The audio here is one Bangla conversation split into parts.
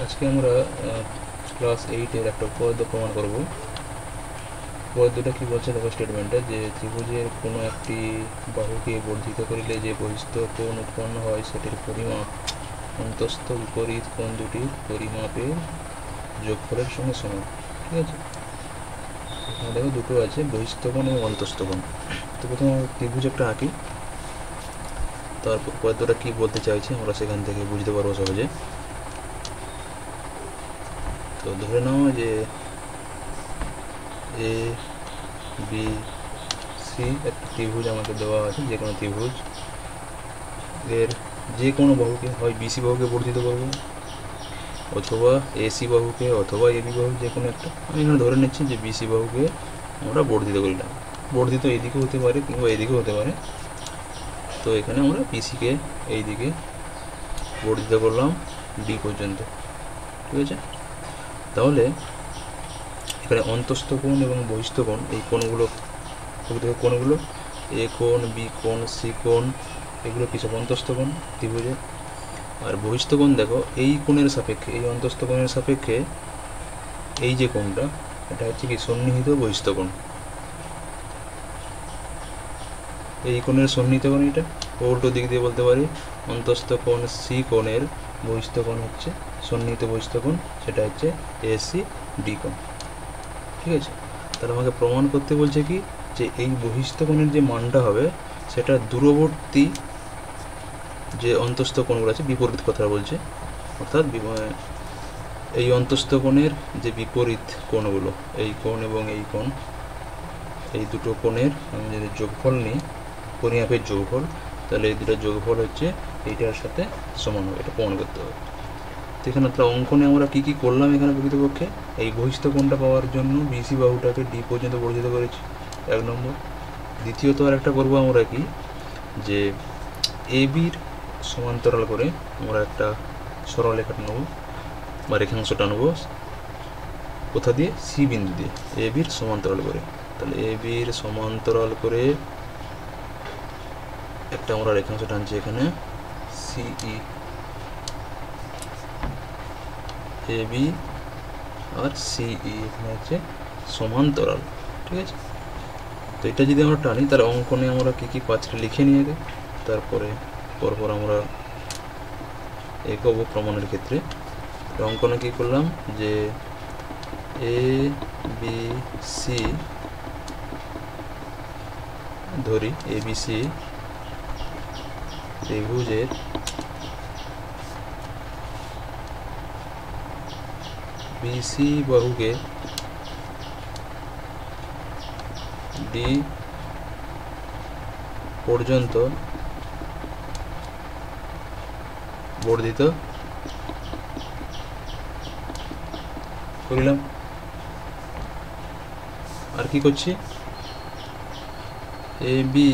আজকে আমরা ক্লাস 8-এর একটা উপপাদ্য প্রমাণ করব। উপপাদ্যটা কী বলছে দেখো স্টেটমেন্টে, যে ত্রিভুজের কোনো একটি বাহুকে বর্ধিত করিলে যে বহিস্থ কোণ উৎপন্ন হয় সেটির পরিমাপ অন্তস্থ বিপরীত কোণ দুটির পরিমাপের যোগফলের সঙ্গে সমান। ঠিক আছে, এখানে দেখো দুটো আছে, বহিস্থ কোণ এবং অন্তস্থ কোণ। তো প্রথমে আমরা ত্রিভুজ একটা আঁকি, তারপর উপপাদ্যটা কী বলতে চাইছে আমরা সেখান থেকে বুঝতে পারবো সহজে। তো ধরে নাও যে এ বি সি একটা ত্রিভুজ আমাকে দেওয়া আছে, যে কোনো ত্রিভুজ এর যে কোনো বাহুকে হয় বিসি বাহুকে বর্ধিত করবো, অথবা এসি বাহুকে, অথবা এবি বাহু, যে কোনো একটা। আমি এখানে ধরে নিচ্ছি যে বিসি বাহুকে আমরা বর্ধিত করিলাম। বর্ধিত এইদিকে হতে পারে কিংবা এইদিকে হতে পারে। তো এখানে আমরা বিসিকে এইদিকে বর্ধিত করলাম ডি পর্যন্ত। ঠিক আছে, তাহলে এখানে অন্তস্থ কোণ এবং বহিস্থ কোণ, এই কোণগুলো এ কোণ, বি কোণ, সি কোণ, এগুলো কি সব অন্তস্থ কোণ ত্রিভুজে। আর বহিস্থ কোণ দেখো এই কোণের সাপেক্ষে, এই অন্তস্থ কোণের সাপেক্ষে এই যে কোণটা, এটা হচ্ছে কি সন্নিহিত বহিস্থ কোণ। এই কোণের সন্নিহিত কোণ এটা, উল্টো দিক দিয়ে বলতে পারি অন্তস্থ কোণ সি কোণের বহিস্থ কোণ হচ্ছে সন্নিহিত বহিস্থ কোণ, সেটা হচ্ছে এসি ডি কোণ। ঠিক আছে, তাহলে আমাকে প্রমাণ করতে বলছে কি, যে এই বহিস্থ কোণের যে মানটা হবে সেটা দূরবর্তী যে অন্তস্থ কোণগুলো আছে বিপরীত কথা বলছে, অর্থাৎ এই অন্তস্থ কোণের যে বিপরীত কোণগুলো, এই কোণ এবং এই কোণ, এই দুটো কোণের আমি যদি যোগফল নিই, পরিমাপের যোগফল, তাহলে এই দুটো যোগফল হচ্ছে এইটার সাথে সমান হবে। এটা প্রমাণ করতে হবে। তো এখানে তাহলে অঙ্কনে আমরা কী কী করলাম, এখানে প্রকৃতপক্ষে এই বহিস্থ কোণটা পাওয়ার জন্য বিসি বাহুটাকে ডি পর্যন্ত বর্ধিত করেছি, 1 নম্বর। দ্বিতীয়ত আর একটা করবো আমরা কি, যে এ বির সমান্তরাল করে আমরা একটা সরলরেখা নেব বা রেখাংশ টানব, কোথা দিয়ে, সি বিন্দু দিয়ে, এ বির সমান্তরাল করে। তাহলে এ বির সমান্তরাল করে একটা আমরা রেখাংশ টানছি এখানে, সিই, এ বি আর সিই এখানে হচ্ছে সমান্তরাল। ঠিক আছে, তো এটা যদি আমরা টানি তাহলে অঙ্কনে আমরা কী কী পাঁচটা লিখে নিয়ে যাই, তারপরে পরপর আমরা এগোবো প্রমাণের ক্ষেত্রে। অঙ্কনে কী করলাম, যে এ বি সি ধরি, এ বি সি ত্রিভুজের বিসি বাহুকে ডি পর্যন্ত বর্ধিত করিলাম। আর কি করছি, এ বি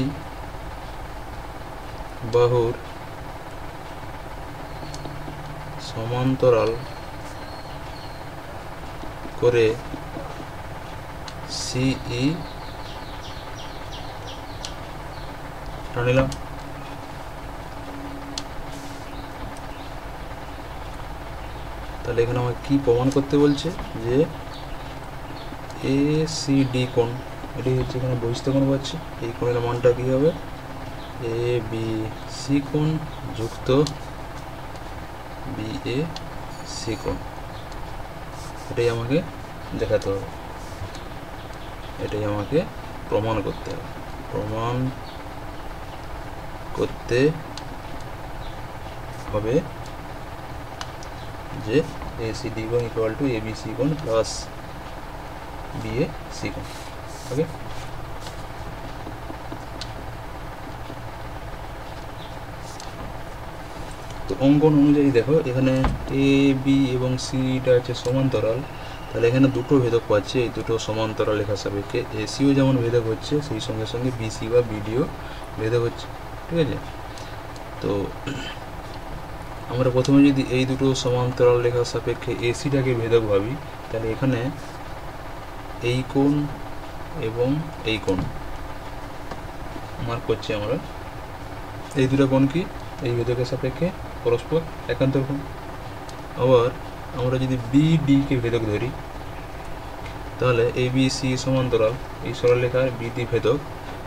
বাহুর সমান্তরাল করে সিই টানিলাম। তাহলে এখানে আমাকে কি প্রমাণ করতে বলছে, যে এ সি ডি কোণ, এটি হচ্ছে এখানে বহিস্থ কোণ পাচ্ছি, এই কোণের মানটা কী হবে, এ বি সি কোণ যুক্ত বি এ সি কোণ। এটাই আমাকে দেখাতে হবে, এটাই আমাকে প্রমাণ করতে হবে। প্রমাণ করতে হবে যে এ সি ডি কোণ equal to A B C কোণ প্লাস বি এ সি কোণ। ওকে, তো অঙ্কন অনুযায়ী দেখো এখানে এ বি এবং সিটা হচ্ছে সমান্তরাল, তাহলে এখানে দুটো ভেদক পাচ্ছে, এই দুটো সমান্তরাল রেখার সাপেক্ষে এসিও যেমন ভেদক হচ্ছে, সেই সঙ্গে সঙ্গে বিসি বা বিডিও ভেদক হচ্ছে। ঠিক আছে, তো আমরা প্রথমে যদি এই দুটো সমান্তরাল রেখার সাপেক্ষে এসিটাকে ভেদক ভাবি, তাহলে এখানে এই কোণ এবং এই কোণ মার্ক করছি আমরা, এই দুটো কোণ কি এই ভেদকের সাপেক্ষে পরস্পর একান্তর কোণ। আবার আমরা যদি BD কে ভেদক ধরি তাহলে ABC সমান্তরাল এই সরলরেখার BD ভেদক,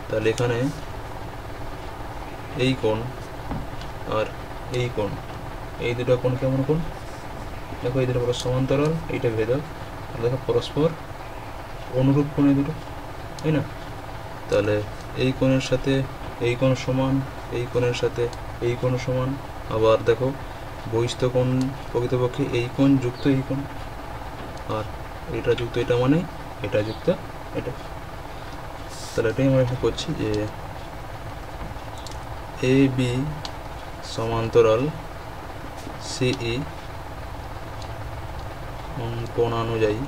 তাহলে এখানে এই কোণ আর এই কোণ, এই দুটো কোণ কেমন কোণ? দেখো এই দুটো পরস্পর সমান্তরাল, এইটা ভেদক, আর দেখো পরস্পর অনুরূপ কোণ এই দুটো, তাই না? তাহলে এই কোণের সাথে এই কোণ সমান, এই কোণের সাথে এই কোণ সমান, আবার দেখো বহিস্থ কোণ প্রকৃতপক্ষে এই কোণ যুক্ত এই কোণ, আর এটা যুক্ত এটা মানে এটা যুক্ত এটা। তাহলে এটাই আমরা এখন করছি যে AB সমান্তরাল CE অঙ্কন অনুযায়ী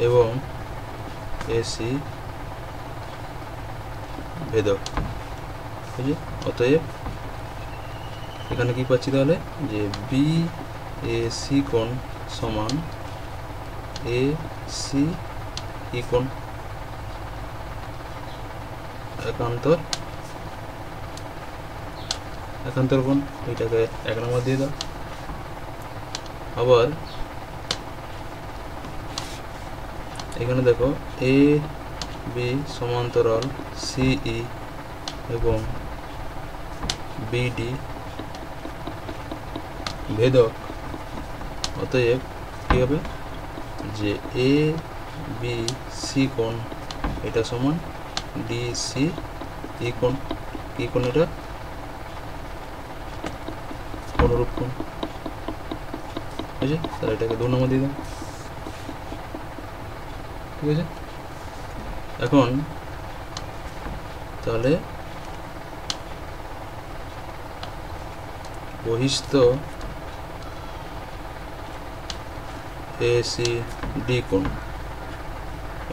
এবং AC ভেদক। ঠিক আছে, অতএব এখানে কি পাচ্ছি তাহলে যে BAC কোণ সমান ACE কোণ, একান্তর কোণ, এটাকে 1 নম্বর দিয়ে দাও। আবার এখানে দেখো AB সমান্তরাল CE এবং BD ভেদক, অতএব কি হবে যে ABC কোণ এটা সমান DCE কোণ। কি কোণ এটা? অনুরূপ কোণ। ঠিক আছে, তাহলে এটাকে 2 নম্বর দিয়ে দাও। ঠিক আছে, এখন তাহলে বহিস্থ ACD কোণ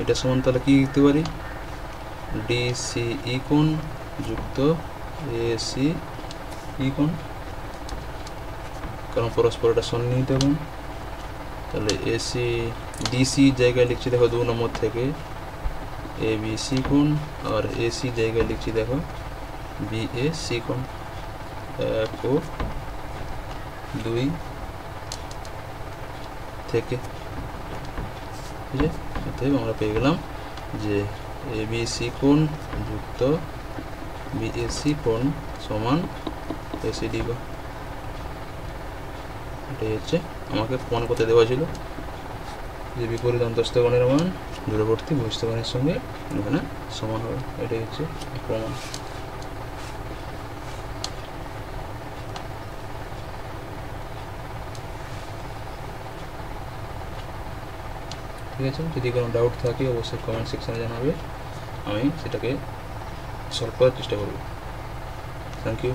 এটা সমান তাহলে কি লিখতে পারি? DCE কোণ যুক্ত ACE কোণ, কারণ পরস্পর এটা সন্নিহিত কোণ। তাহলে DC জায়গায় লিখছি দেখো 2 নম্বর থেকে ABC কোণ, আর AC জায়গায় লিখছি দেখো BAC কোণ। 1 ও 2 থেকে। ঠিক আছে, অতএব আমরা পেয়ে গেলাম যে ABC কোণ যুক্ত BAC কোণ সমান ACD কোণ। এটাই হচ্ছে আমাকে প্রমাণ করতে দেওয়া ছিল যে বিপরীত অন্তস্থ কোণের মান দূরবর্তী বহিস্থ কোণের সঙ্গে এখানে সমান হবে। এটাই হচ্ছে প্রমাণ। ঠিক আছে, যদি কোনো ডাউট থাকে অবশ্যই কমেন্ট সেকশনে জানাবে, আমি সেটাকে সলভ করার চেষ্টা করব। Thank you.